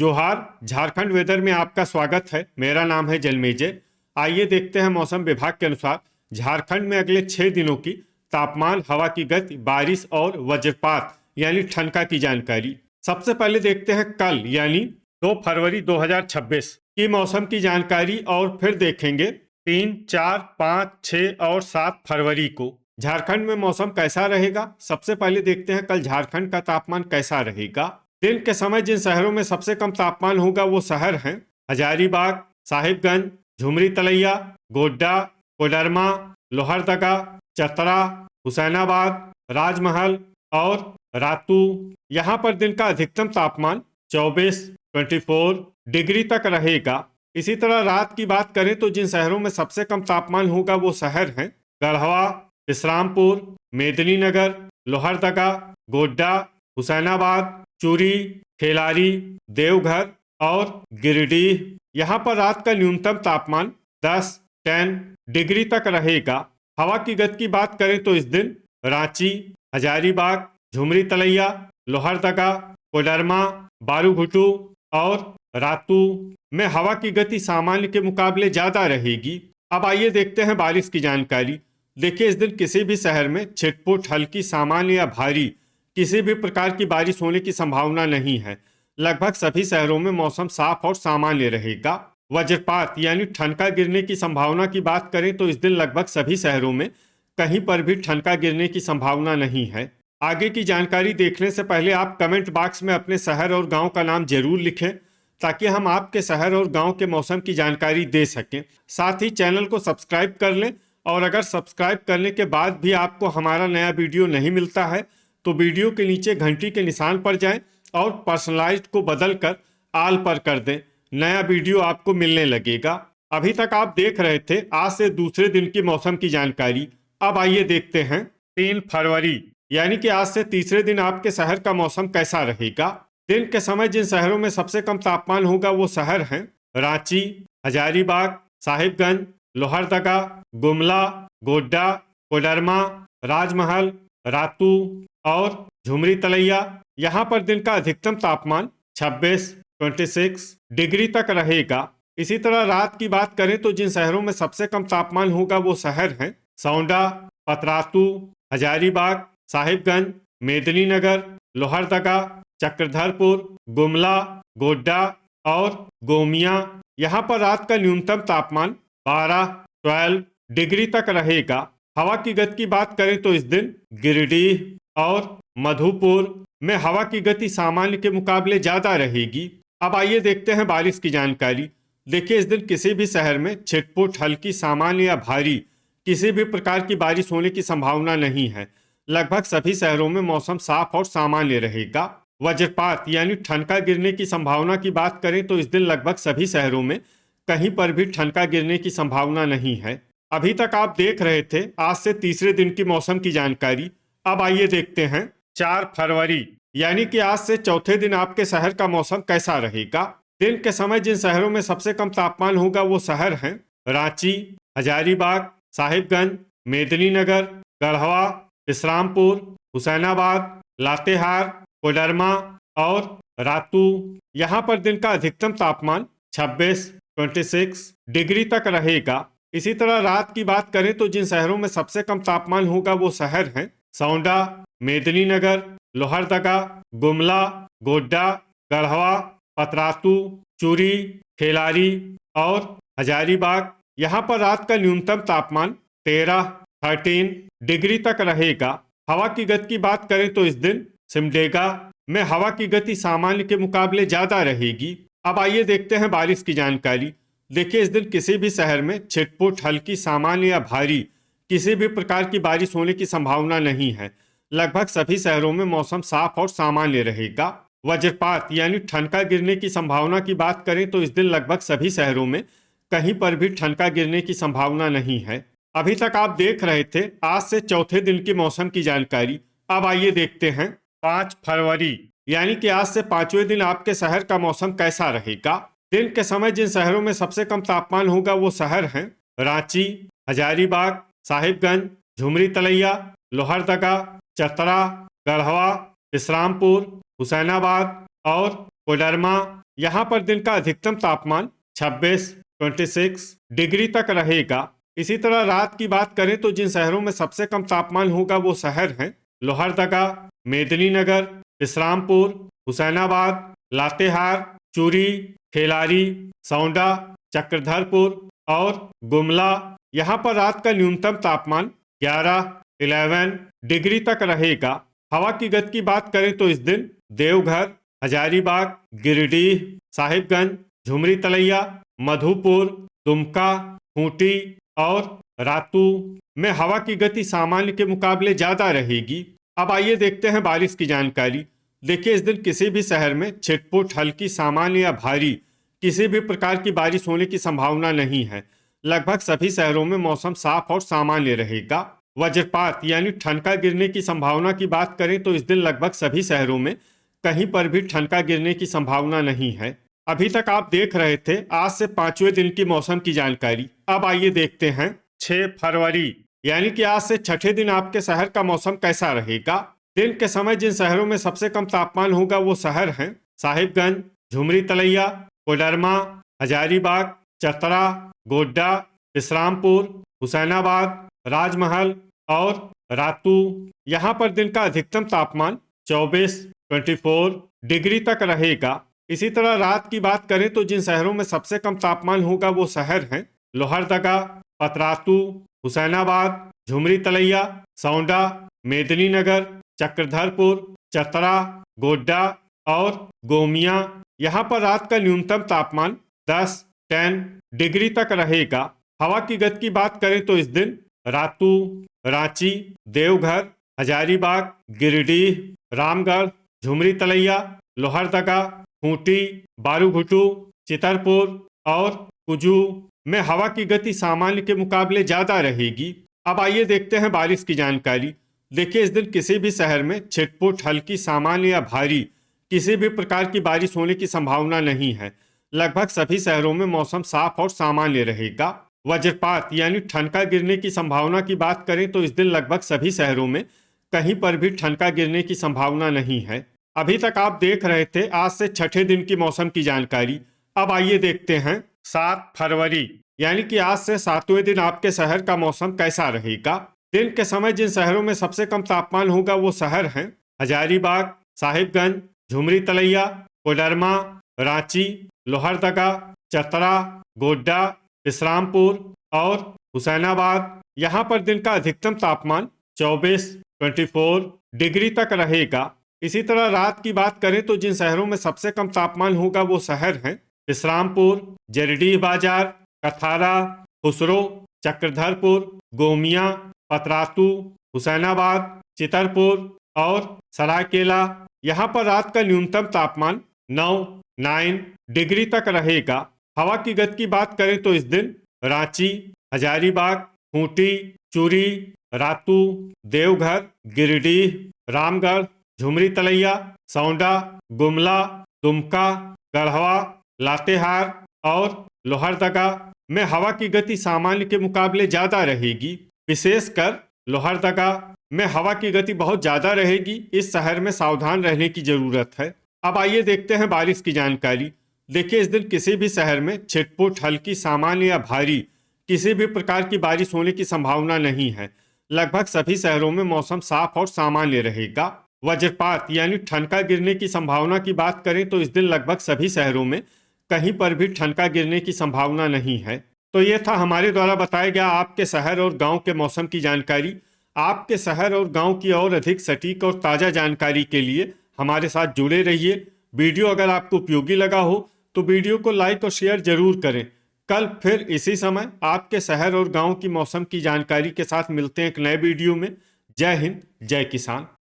जोहार। झारखंड वेदर में आपका स्वागत है। मेरा नाम है जलमेजय। आइए देखते हैं मौसम विभाग के अनुसार झारखंड में अगले 6 दिनों की तापमान, हवा की गति, बारिश और वज्रपात यानी ठनका की जानकारी। सबसे पहले देखते हैं कल यानी 2 फरवरी 2026 की मौसम की जानकारी और फिर देखेंगे 3, 4, 5, 6 और 7 फरवरी को झारखंड में मौसम कैसा रहेगा। सबसे पहले देखते हैं कल झारखंड का तापमान कैसा रहेगा। दिन के समय जिन शहरों में सबसे कम तापमान होगा वो शहर हैं हजारीबाग, साहिबगंज, झुमरी तलैया, गोड्डा, कोडरमा, लोहरदगा, चतरा, हुसैनाबाद, राजमहल और रातू। यहाँ पर दिन का अधिकतम तापमान 24 डिग्री तक रहेगा। इसी तरह रात की बात करें तो जिन शहरों में सबसे कम तापमान होगा वो शहर हैं गढ़वा, इस्लामपुर, मेदिनीनगर, लोहरदगा, गोड्डा, हुसैनाबाद, चूरी, खेलारी, देवघर और गिरिडीह। यहाँ पर रात का न्यूनतम तापमान 10 डिग्री तक रहेगा। हवा की गति की बात करें तो इस दिन रांची, हजारीबाग, झुमरी तलैया, लोहरदगा, कोडरमा, बारूघुटू और रातू में हवा की गति सामान्य के मुकाबले ज्यादा रहेगी। अब आइए देखते हैं बारिश की जानकारी। देखिए, इस दिन किसी भी शहर में छिटपुट, हल्की, सामान्य या भारी किसी भी प्रकार की बारिश होने की संभावना नहीं है। लगभग सभी शहरों में मौसम साफ और सामान्य रहेगा। वज्रपात यानी ठनका गिरने की संभावना की बात करें तो इस दिन लगभग सभी शहरों में कहीं पर भी ठनका गिरने की संभावना नहीं है। आगे की जानकारी देखने से पहले आप कमेंट बॉक्स में अपने शहर और गांव का नाम जरूर लिखें ताकि हम आपके शहर और गांव के मौसम की जानकारी दे सकें। साथ ही चैनल को सब्सक्राइब कर लें और अगर सब्सक्राइब करने के बाद भी आपको हमारा नया वीडियो नहीं मिलता है तो वीडियो के नीचे घंटी के निशान पर जाएं और पर्सनलाइज्ड को बदलकर आल पर कर दें। नया वीडियो आपको मिलने लगेगा। अभी तक आप देख रहे थे आज से दूसरे दिन की मौसम की जानकारी। अब आइए देखते हैं 3 फरवरी यानी कि आज से तीसरे दिन आपके शहर का मौसम कैसा रहेगा। दिन के समय जिन शहरों में सबसे कम तापमान होगा वो शहर हैं रांची, हजारीबाग, साहिबगंज, लोहरदगा, गुमला, गोड्डा, कोडरमा, राजमहल, रातू और झुमरी तलैया। यहाँ पर दिन का अधिकतम तापमान 26 डिग्री तक रहेगा। इसी तरह रात की बात करें तो जिन शहरों में सबसे कम तापमान होगा वो शहर हैं सौंडा, पतरातू, हजारीबाग, साहिबगंज, मेदिनीनगर, लोहरदगा, चक्रधरपुर, गुमला, गोड्डा और गोमिया। यहाँ पर रात का न्यूनतम तापमान 12 डिग्री तक रहेगा। हवा की गति की बात करें तो इस दिन गिरिडीह और मधुपुर में हवा की गति सामान्य के मुकाबले ज्यादा रहेगी। अब आइए देखते हैं बारिश की जानकारी। देखिए, इस दिन किसी भी शहर में छिटपुट, हल्की, सामान्य या भारी किसी भी प्रकार की बारिश होने की संभावना नहीं है। लगभग सभी शहरों में मौसम साफ और सामान्य रहेगा। वज्रपात यानी ठनका गिरने की संभावना की बात करें तो इस दिन लगभग सभी शहरों में कहीं पर भी ठनका गिरने की संभावना नहीं है। अभी तक आप देख रहे थे आज से तीसरे दिन की मौसम की जानकारी। अब आइए देखते हैं 4 फरवरी यानी कि आज से चौथे दिन आपके शहर का मौसम कैसा रहेगा। दिन के समय जिन शहरों में सबसे कम तापमान होगा वो शहर हैं रांची, हजारीबाग, साहिबगंज, मेदिनीनगर, गढ़वा, इस्लामपुर, हुसैनाबाद, लातेहार, कोडरमा और रातू। यहाँ पर दिन का अधिकतम तापमान 26 डिग्री तक रहेगा। इसी तरह रात की बात करें तो जिन शहरों में सबसे कम तापमान होगा वो शहर हैं सौंडा, मेदिनीनगर, लोहरदगा, गुमला, गोड्डा, गढ़वा, पतरातू, चूरी, खेलारी और हजारीबाग। यहाँ पर रात का न्यूनतम तापमान 13 डिग्री तक रहेगा। हवा की गति की बात करें तो इस दिन सिमडेगा में हवा की गति सामान्य के मुकाबले ज्यादा रहेगी। अब आइए देखते हैं बारिश की जानकारी। देखिए, इस दिन किसी भी शहर में छिटपुट, हल्की, सामान्य या भारी किसी भी प्रकार की बारिश होने की संभावना नहीं है। लगभग सभी शहरों में मौसम साफ और सामान्य रहेगा। वज्रपात यानी ठनका गिरने की संभावना की बात करें तो इस दिन लगभग सभी शहरों में कहीं पर भी ठनका गिरने की संभावना नहीं है। अभी तक आप देख रहे थे आज से चौथे दिन की मौसम की जानकारी। अब आइए देखते हैं 5 फरवरी यानी कि आज से पांचवें दिन आपके शहर का मौसम कैसा रहेगा। दिन के समय जिन शहरों में सबसे कम तापमान होगा वो शहर हैं रांची, हजारीबाग, साहिबगंज, झुमरी तलैया, लोहरदगा, चतरा, गढ़वा, इस्लामपुर, हुसैनाबाद और कोडरमा, यहाँ पर दिन का अधिकतम तापमान 26 डिग्री तक रहेगा। इसी तरह रात की बात करें तो जिन शहरों में सबसे कम तापमान होगा वो शहर हैं लोहरदगा, मेदिनीनगर, इस्लामपुर, हुसैनाबाद, लातेहार, चूरी, खेलारी, सौंडा, चक्रधरपुर और गुमला। यहाँ पर रात का न्यूनतम तापमान 11 डिग्री तक रहेगा। हवा की गति की बात करें तो इस दिन देवघर, हजारीबाग, गिरिडीह, साहिबगंज, झुमरी तलैया, मधुपुर, दुमका, खूंटी और रातू में हवा की गति सामान्य के मुकाबले ज्यादा रहेगी। अब आइए देखते हैं बारिश की जानकारी। देखिए, इस दिन किसी भी शहर में छिटपुट, हल्की, सामान्य या भारी किसी भी प्रकार की बारिश होने की संभावना नहीं है। लगभग सभी शहरों में मौसम साफ और सामान्य रहेगा। वज्रपात यानी ठनका गिरने की संभावना की बात करें तो इस दिन लगभग सभी शहरों में कहीं पर भी ठनका गिरने की संभावना नहीं है। अभी तक आप देख रहे थे आज से 5वें दिन की मौसम की जानकारी। अब आइए देखते हैं 6 फरवरी यानी कि आज से छठे दिन आपके शहर का मौसम कैसा रहेगा। दिन के समय जिन शहरों में सबसे कम तापमान होगा वो शहर हैं साहिबगंज, झुमरी तलैया, कोडरमा, हजारीबाग, चतरा, गोड्डा, इस्लामपुर, हुसैनाबाद, राजमहल और रातू। यहाँ पर दिन का अधिकतम तापमान 24 डिग्री तक रहेगा। इसी तरह रात की बात करें तो जिन शहरों में सबसे कम तापमान होगा वो शहर हैं लोहरदगा, पतरातू, हुसैनाबाद, झुमरी तलैया, सौंडा, मेदिनीनगर, चक्रधरपुर, चतरा, गोड्डा और गोमिया। यहाँ पर रात का न्यूनतम तापमान 10 डिग्री तक रहेगा। हवा की गति की बात करें तो इस दिन रातू, रांची, देवघर, हजारीबाग, गिरिडीह, रामगढ़, झुमरी तलैया, लोहरदगा, खूंटी, बारूघुटू, चितरपुर और कुजू में हवा की गति सामान्य के मुकाबले ज्यादा रहेगी। अब आइए देखते हैं बारिश की जानकारी। देखिए, इस दिन किसी भी शहर में छिटपुट, हल्की, सामान्य या भारी किसी भी प्रकार की बारिश होने की संभावना नहीं है। लगभग सभी शहरों में मौसम साफ और सामान्य रहेगा। वज्रपात यानी ठनका गिरने की संभावना की बात करें तो इस दिन लगभग सभी शहरों में कहीं पर भी ठनका गिरने की संभावना नहीं है। अभी तक आप देख रहे थे आज से छठे दिन की मौसम की जानकारी। अब आइए देखते हैं 7 फरवरी यानी कि आज से 7वें दिन आपके शहर का मौसम कैसा रहेगा। दिन के समय जिन शहरों में सबसे कम तापमान होगा वो शहर हैं हजारीबाग, साहिबगंज, झुमरी तलैया, कोडरमा, रांची, लोहरदगा, चतरा, गोड्डा, इस्लामपुर और हुसैनाबाद। यहाँ पर दिन का अधिकतम तापमान 24 डिग्री तक रहेगा। इसी तरह रात की बात करें तो जिन शहरों में सबसे कम तापमान होगा वो शहर हैं इस्लामपुर, जरीडीह बाजार, कथारा, खुसरो, चक्रधरपुर, गोमिया, पतरातू, हुसैनाबाद, चितरपुर और सरायकेला। यहाँ पर रात का न्यूनतम तापमान 9 डिग्री तक रहेगा। हवा की गति की बात करें तो इस दिन रांची, हजारीबाग, खूंटी, चूरी, रातू, देवघर, गिरिडीह, रामगढ़, झुमरी तलैया, सौंडा, गुमला, दुमका, गढ़वा, लातेहार और लोहरदगा में हवा की गति सामान्य के मुकाबले ज्यादा रहेगी। विशेषकर लोहरदगा में हवा की गति बहुत ज्यादा रहेगी। इस शहर में सावधान रहने की जरूरत है। अब आइए देखते हैं बारिश की जानकारी। देखिए, इस दिन किसी भी शहर में छिटपुट, हल्की, सामान्य या भारी किसी भी प्रकार की बारिश होने की संभावना नहीं है। लगभग सभी शहरों में मौसम साफ और सामान्य रहेगा। वज्रपात यानी ठनका गिरने की संभावना की बात करें तो इस दिन लगभग सभी शहरों में कहीं पर भी ठनका गिरने की संभावना नहीं है। तो ये था हमारे द्वारा बताया गया आपके शहर और गांव के मौसम की जानकारी। आपके शहर और गांव की और अधिक सटीक और ताज़ा जानकारी के लिए हमारे साथ जुड़े रहिए। वीडियो अगर आपको उपयोगी लगा हो तो वीडियो को लाइक और शेयर जरूर करें। कल फिर इसी समय आपके शहर और गांव की मौसम की जानकारी के साथ मिलते हैं एक नए वीडियो में। जय हिंद, जय किसान।